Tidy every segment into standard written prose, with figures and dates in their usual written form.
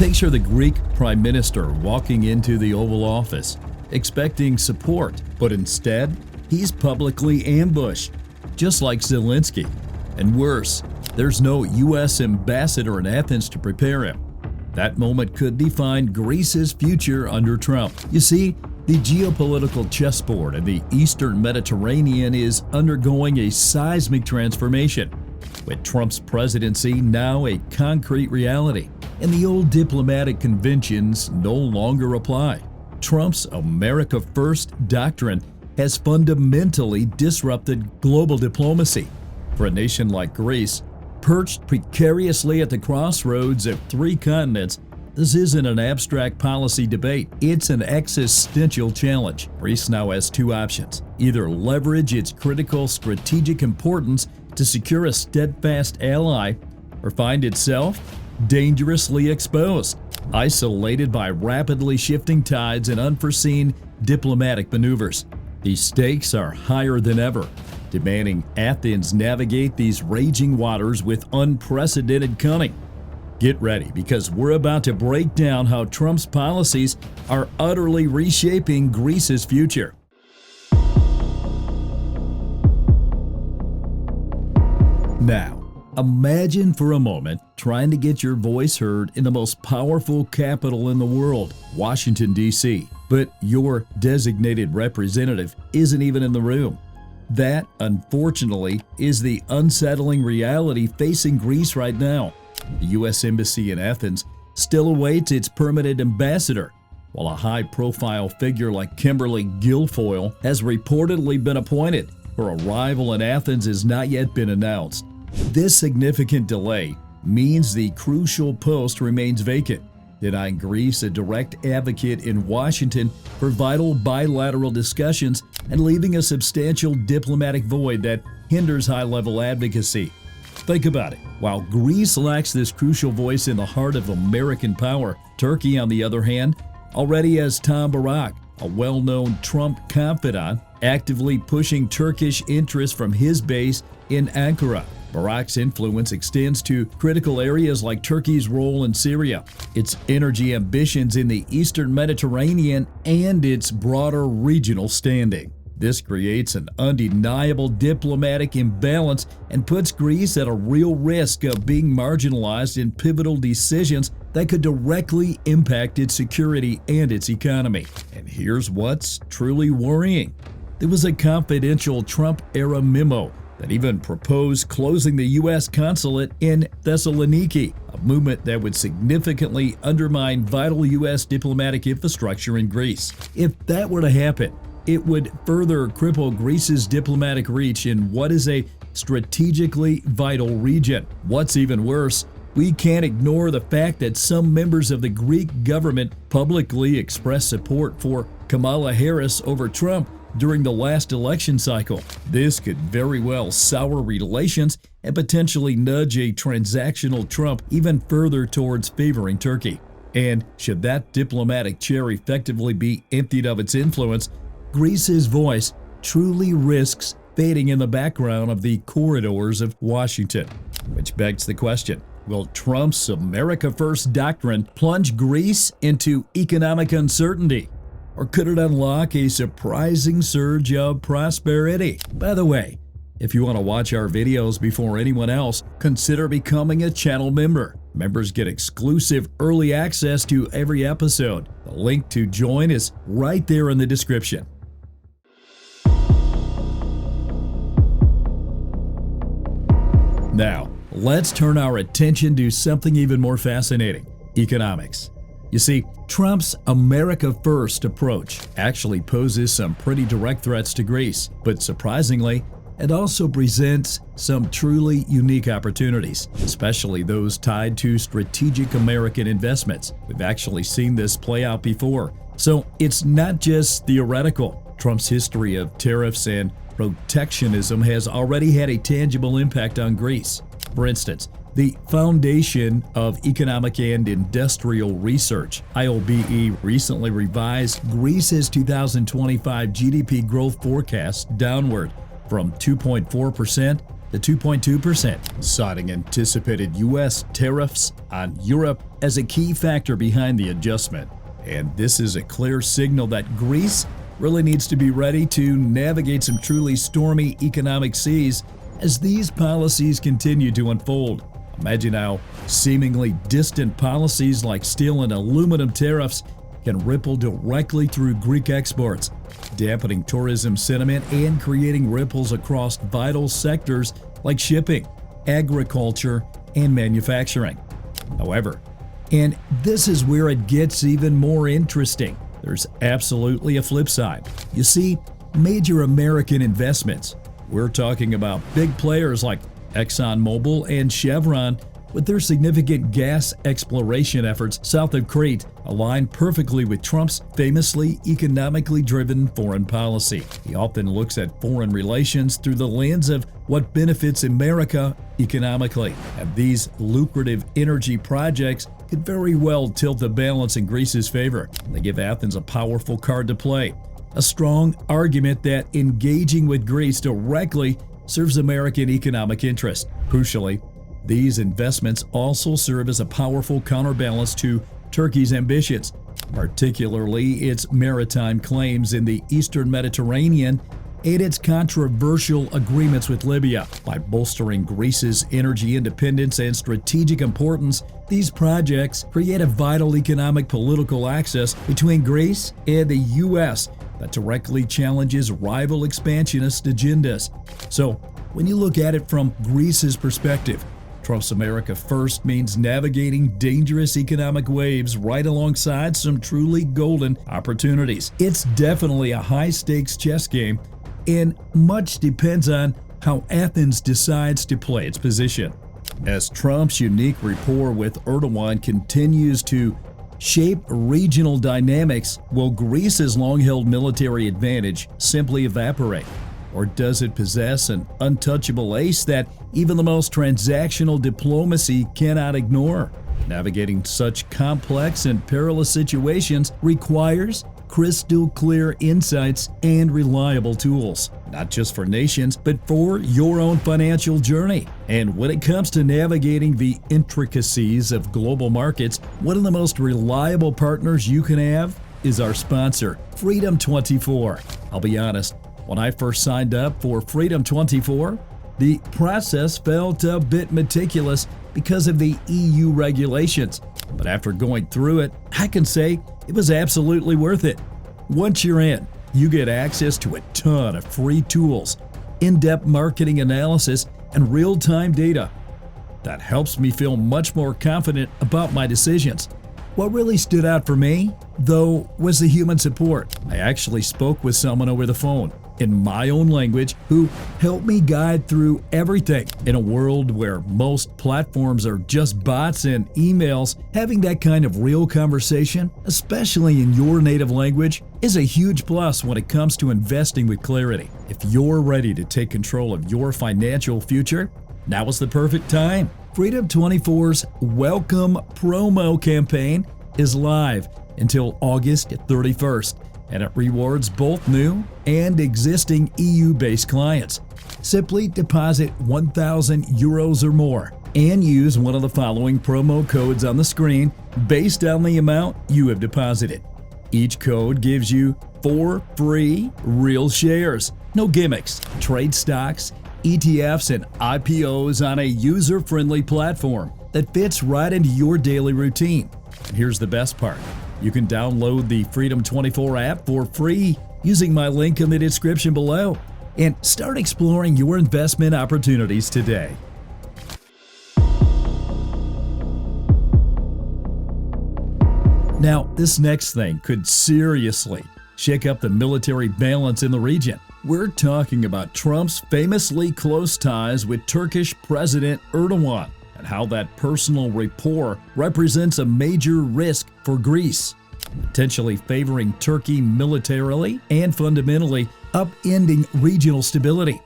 Picture the Greek prime minister walking into the Oval Office, expecting support, but instead, he's publicly ambushed, just like Zelensky. And worse, there's no U.S. ambassador in Athens to prepare him. That moment could define Greece's future under Trump. You see, the geopolitical chessboard in the Eastern Mediterranean is undergoing a seismic transformation, with Trump's presidency now a concrete reality, and the old diplomatic conventions no longer apply. Trump's America First doctrine has fundamentally disrupted global diplomacy. For a nation like Greece, perched precariously at the crossroads of three continents, this isn't an abstract policy debate, it's an existential challenge. Greece now has two options: either leverage its critical strategic importance to secure a steadfast ally, or find itself dangerously exposed, isolated by rapidly shifting tides and unforeseen diplomatic maneuvers. The stakes are higher than ever, demanding Athens navigate these raging waters with unprecedented cunning. Get ready, because we're about to break down how Trump's policies are utterly reshaping Greece's future. Now, imagine for a moment trying to get your voice heard in the most powerful capital in the world, Washington, D.C., but your designated representative isn't even in the room. That, unfortunately, is the unsettling reality facing Greece right now. The U.S. Embassy in Athens still awaits its permanent ambassador, while a high-profile figure like Kimberly Guilfoyle has reportedly been appointed. Her arrival in Athens has not yet been announced. This significant delay means the crucial post remains vacant, denying Greece a direct advocate in Washington for vital bilateral discussions and leaving a substantial diplomatic void that hinders high-level advocacy. Think about it. While Greece lacks this crucial voice in the heart of American power, Turkey, on the other hand, already has Tom Barak, a well-known Trump confidant, actively pushing Turkish interests from his base in Ankara. Barak's influence extends to critical areas like Turkey's role in Syria, its energy ambitions in the Eastern Mediterranean, and its broader regional standing. This creates an undeniable diplomatic imbalance and puts Greece at a real risk of being marginalized in pivotal decisions that could directly impact its security and its economy. And here's what's truly worrying. There was a confidential Trump-era memo that even proposed closing the U.S. consulate in Thessaloniki, a movement that would significantly undermine vital U.S. diplomatic infrastructure in Greece. If that were to happen, it would further cripple Greece's diplomatic reach in what is a strategically vital region. What's even worse, we can't ignore the fact that some members of the Greek government publicly expressed support for Kamala Harris over Trump during the last election cycle. This could very well sour relations and potentially nudge a transactional Trump even further towards favoring Turkey. And should that diplomatic chair effectively be emptied of its influence, Greece's voice truly risks fading in the background of the corridors of Washington. Which begs the question, will Trump's America First doctrine plunge Greece into economic uncertainty? Or could it unlock a surprising surge of prosperity? By the way, if you want to watch our videos before anyone else, consider becoming a channel member. Members get exclusive early access to every episode. The link to join is right there in the description. Now, let's turn our attention to something even more fascinating: economics. You see, Trump's America First approach actually poses some pretty direct threats to Greece, but surprisingly, it also presents some truly unique opportunities, especially those tied to strategic American investments. We've actually seen this play out before, so it's not just theoretical. Trump's history of tariffs and protectionism has already had a tangible impact on Greece. For instance, the Foundation of Economic and Industrial Research, IOBE, recently revised Greece's 2025 GDP growth forecast downward from 2.4% to 2.2%, citing anticipated U.S. tariffs on Europe as a key factor behind the adjustment. And this is a clear signal that Greece really needs to be ready to navigate some truly stormy economic seas as these policies continue to unfold. Imagine how seemingly distant policies like steel and aluminum tariffs can ripple directly through Greek exports, dampening tourism sentiment and creating ripples across vital sectors like shipping, agriculture, and manufacturing. However, and this is where it gets even more interesting, there's absolutely a flip side. You see, major American investments, we're talking about big players like ExxonMobil and Chevron, with their significant gas exploration efforts south of Crete, align perfectly with Trump's famously economically driven foreign policy. He often looks at foreign relations through the lens of what benefits America economically, and these lucrative energy projects could very well tilt the balance in Greece's favor. They give Athens a powerful card to play, a strong argument that engaging with Greece directly serves American economic interest. Crucially, these investments also serve as a powerful counterbalance to Turkey's ambitions, particularly its maritime claims in the Eastern Mediterranean and its controversial agreements with Libya. By bolstering Greece's energy independence and strategic importance, these projects create a vital economic political axis between Greece and the U.S. that directly challenges rival expansionist agendas. So, when you look at it from Greece's perspective, Trump's America First means navigating dangerous economic waves right alongside some truly golden opportunities. It's definitely a high-stakes chess game, and much depends on how Athens decides to play its position. As Trump's unique rapport with Erdogan continues to shape regional dynamics, will Greece's long-held military advantage simply evaporate? Or does it possess an untouchable ace that even the most transactional diplomacy cannot ignore? Navigating such complex and perilous situations requires crystal clear insights and reliable tools, not just for nations, but for your own financial journey. And when it comes to navigating the intricacies of global markets, one of the most reliable partners you can have is our sponsor, Freedom 24. I'll be honest, when I first signed up for Freedom 24, the process felt a bit meticulous because of the EU regulations. But after going through it, I can say it was absolutely worth it. Once you're in, you get access to a ton of free tools, in-depth marketing analysis, and real-time data. That helps me feel much more confident about my decisions. What really stood out for me, though, was the human support. I actually spoke with someone over the phone in my own language who helped me guide through everything. In a world where most platforms are just bots and emails, having that kind of real conversation, especially in your native language, is a huge plus when it comes to investing with clarity. If you're ready to take control of your financial future, now is the perfect time. Freedom 24's Welcome promo campaign is live until August 31st, and it rewards both new and existing EU-based clients. Simply deposit 1,000 euros or more and use one of the following promo codes on the screen based on the amount you have deposited. Each code gives you 4 free real shares. No gimmicks. Trade stocks, ETFs, and IPOs on a user-friendly platform that fits right into your daily routine. And here's the best part. You can download the Freedom 24 app for free using my link in the description below and start exploring your investment opportunities today. Now, this next thing could seriously shake up the military balance in the region. We're talking about Trump's famously close ties with Turkish President Erdogan and how that personal rapport represents a major risk for Greece, potentially favoring Turkey militarily and fundamentally upending regional stability.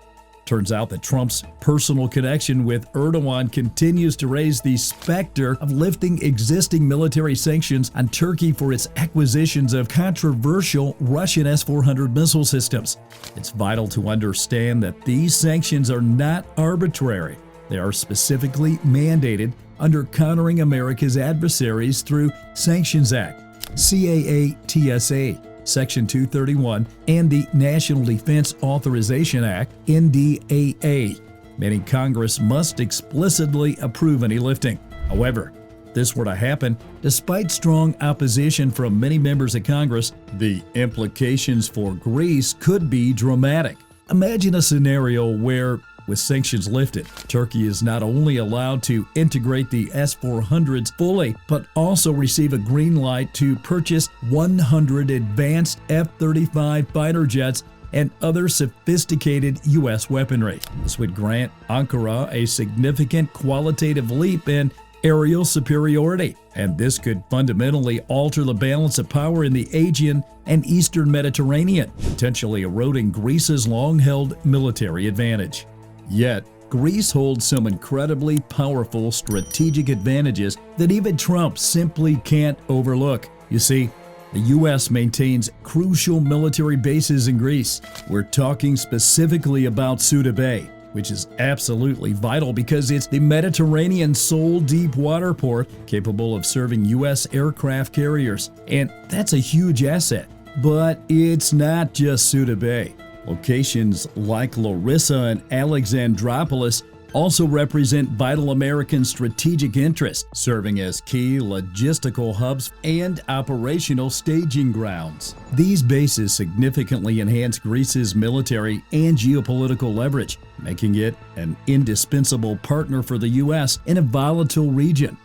Turns out that Trump's personal connection with Erdogan continues to raise the specter of lifting existing military sanctions on Turkey for its acquisitions of controversial Russian S-400 missile systems. It's vital to understand that these sanctions are not arbitrary. They are specifically mandated under Countering America's Adversaries through Sanctions Act, CAA-TSA, Section 231, and the National Defense Authorization Act, NDAA, meaning Congress must explicitly approve any lifting. However, if this were to happen, despite strong opposition from many members of Congress, the implications for Greece could be dramatic. Imagine a scenario where, with sanctions lifted, Turkey is not only allowed to integrate the S-400s fully, but also receive a green light to purchase 100 advanced F-35 fighter jets and other sophisticated U.S. weaponry. This would grant Ankara a significant qualitative leap in aerial superiority, and this could fundamentally alter the balance of power in the Aegean and Eastern Mediterranean, potentially eroding Greece's long-held military advantage. Yet, Greece holds some incredibly powerful strategic advantages that even Trump simply can't overlook. You see, the U.S. maintains crucial military bases in Greece. We're talking specifically about Souda Bay, which is absolutely vital because it's the Mediterranean's sole deep water port capable of serving U.S. aircraft carriers. And that's a huge asset. But it's not just Souda Bay. Locations like Larissa and Alexandropolis also represent vital American strategic interests, serving as key logistical hubs and operational staging grounds. These bases significantly enhance Greece's military and geopolitical leverage, making it an indispensable partner for the U.S. in a volatile region.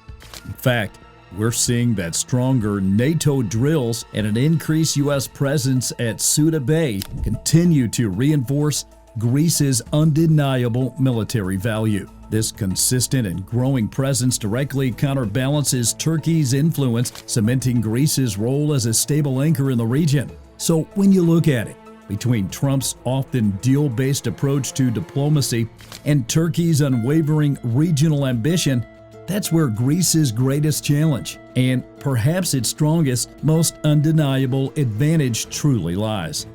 In fact, we're seeing that stronger NATO drills and an increased U.S. presence at Souda Bay continue to reinforce Greece's undeniable military value. This consistent and growing presence directly counterbalances Turkey's influence, cementing Greece's role as a stable anchor in the region. So when you look at it, between Trump's often deal-based approach to diplomacy and Turkey's unwavering regional ambition, that's where Greece's greatest challenge, and perhaps its strongest, most undeniable advantage truly lies.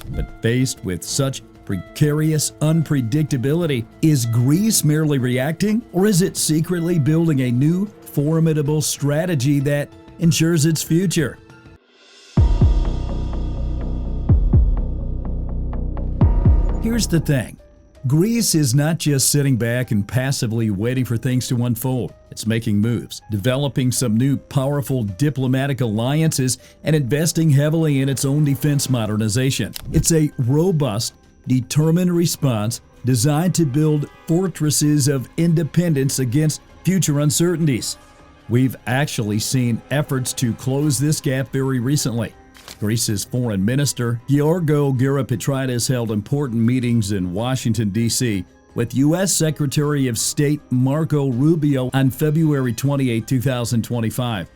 But faced with such precarious unpredictability, is Greece merely reacting, or is it secretly building a new, formidable strategy that ensures its future? Here's the thing. Greece is not just sitting back and passively waiting for things to unfold. It's making moves, developing some new powerful diplomatic alliances, and investing heavily in its own defense modernization. It's a robust, determined response designed to build fortresses of independence against future uncertainties. We've actually seen efforts to close this gap very recently. Greece's Foreign Minister, Georgios Geropetrides, held important meetings in Washington, D.C., with U.S. Secretary of State Marco Rubio on February 28, 2025.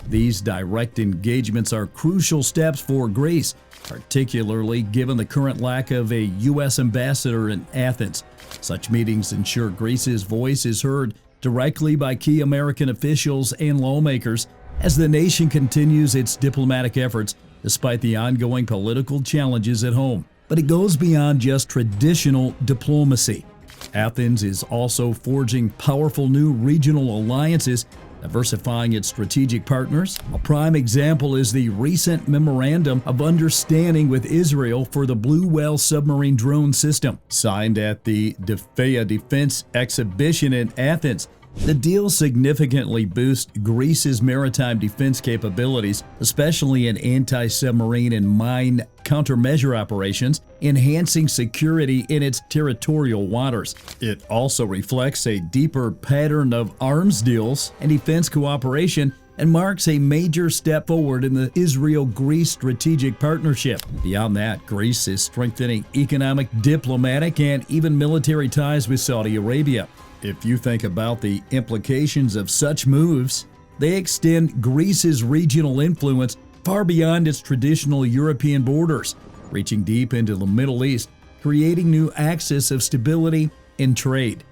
These direct engagements are crucial steps for Greece, particularly given the current lack of a U.S. ambassador in Athens. Such meetings ensure Greece's voice is heard directly by key American officials and lawmakers as the nation continues its diplomatic efforts despite the ongoing political challenges at home. But it goes beyond just traditional diplomacy. Athens is also forging powerful new regional alliances, diversifying its strategic partners. A prime example is the recent Memorandum of Understanding with Israel for the Blue Whale submarine drone system, signed at the DEFEA Defense Exhibition in Athens. The deal significantly boosts Greece's maritime defense capabilities, especially in anti-submarine and mine countermeasure operations, enhancing security in its territorial waters. It also reflects a deeper pattern of arms deals and defense cooperation and marks a major step forward in the Israel-Greece strategic partnership. Beyond that, Greece is strengthening economic, diplomatic, and even military ties with Saudi Arabia. If you think about the implications of such moves, they extend Greece's regional influence far beyond its traditional European borders, reaching deep into the Middle East, creating new axis of stability in trade.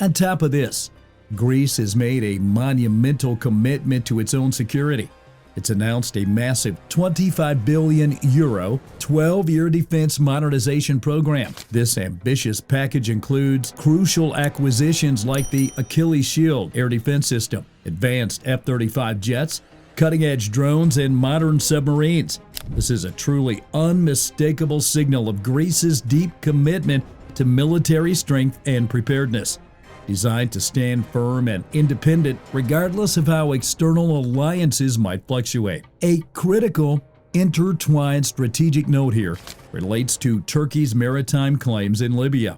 On top of this, Greece has made a monumental commitment to its own security. It's announced a massive €25 billion 12-year defense modernization program. This ambitious package includes crucial acquisitions like the Achilles Shield air defense system, advanced F-35 jets, cutting-edge drones, and modern submarines. This is a truly unmistakable signal of Greece's deep commitment to military strength and preparedness, designed to stand firm and independent regardless of how external alliances might fluctuate. A critical, intertwined strategic note here relates to Turkey's maritime claims in Libya,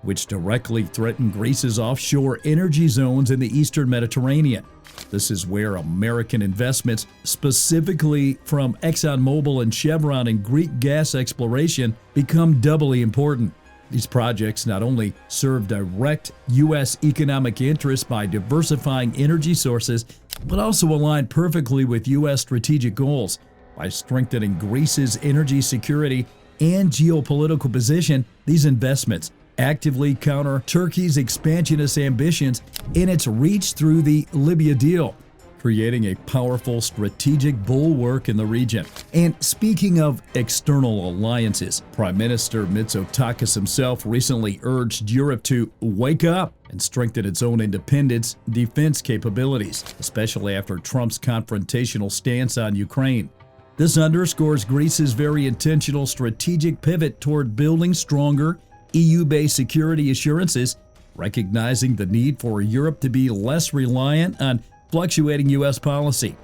which directly threaten Greece's offshore energy zones in the eastern Mediterranean. This is where American investments, specifically from ExxonMobil and Chevron in Greek gas exploration, become doubly important. These projects not only serve direct U.S. economic interests by diversifying energy sources, but also align perfectly with U.S. strategic goals by strengthening Greece's energy security and geopolitical position. These investments actively counter Turkey's expansionist ambitions in its reach through the Libya deal, creating a powerful strategic bulwark in the region. And speaking of external alliances, Prime Minister Mitsotakis himself recently urged Europe to wake up and strengthen its own independence defense capabilities, especially after Trump's confrontational stance on Ukraine. This underscores Greece's very intentional strategic pivot toward building stronger EU-based security assurances, recognizing the need for Europe to be less reliant on fluctuating U.S. policy.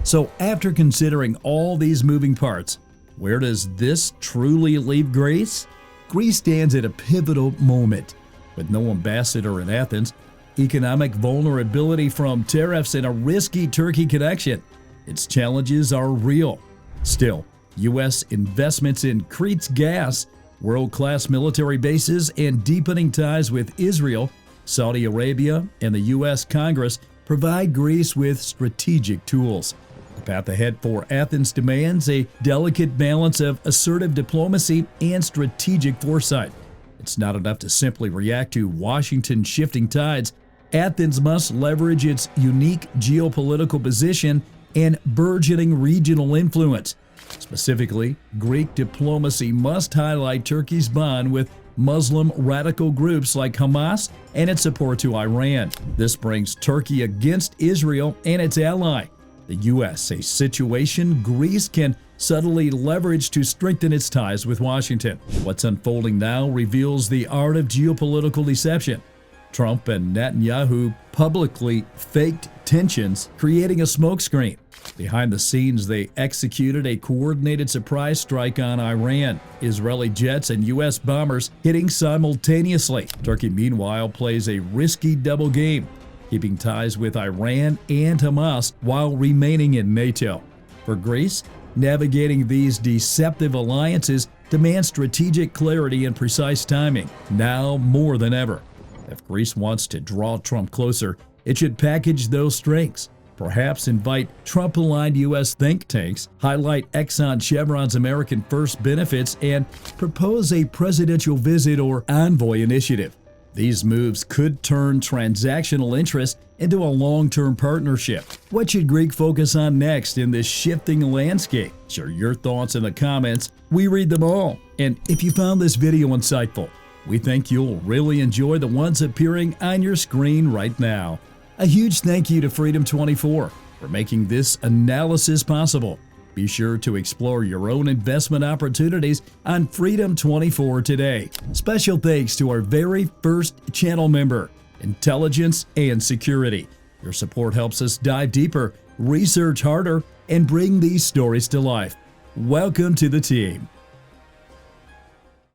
So after considering all these moving parts, where does this truly leave Greece? Greece stands at a pivotal moment. With no ambassador in Athens, economic vulnerability from tariffs, and a risky Turkey connection, its challenges are real. Still, U.S. investments in Crete gas, world-class military bases, and deepening ties with Israel, Saudi Arabia, and the U.S. Congress provide Greece with strategic tools. The path ahead for Athens demands a delicate balance of assertive diplomacy and strategic foresight. It's not enough to simply react to Washington's shifting tides. Athens must leverage its unique geopolitical position and burgeoning regional influence. Specifically, Greek diplomacy must highlight Turkey's bond with Muslim radical groups like Hamas and its support to Iran. This brings Turkey against Israel and its ally, the U.S., a situation Greece can subtly leverage to strengthen its ties with Washington. What's unfolding now reveals the art of geopolitical deception. Trump and Netanyahu publicly faked tensions, creating a smokescreen. Behind the scenes, they executed a coordinated surprise strike on Iran, Israeli jets and U.S. bombers hitting simultaneously. Turkey, meanwhile, plays a risky double game, keeping ties with Iran and Hamas while remaining in NATO. For Greece, navigating these deceptive alliances demands strategic clarity and precise timing, now more than ever. If Greece wants to draw Trump closer, it should package those strengths. Perhaps invite Trump-aligned U.S. think tanks, highlight Exxon Chevron's American First benefits, and propose a presidential visit or envoy initiative. These moves could turn transactional interest into a long-term partnership. What should Greece focus on next in this shifting landscape? Share your thoughts in the comments. We read them all. And if you found this video insightful, we think you'll really enjoy the ones appearing on your screen right now. A huge thank you to Freedom 24 for making this analysis possible. Be sure to explore your own investment opportunities on Freedom 24 today. Special thanks to our very first channel member, Intelligence and Security. Your support helps us dive deeper, research harder, and bring these stories to life. Welcome to the team.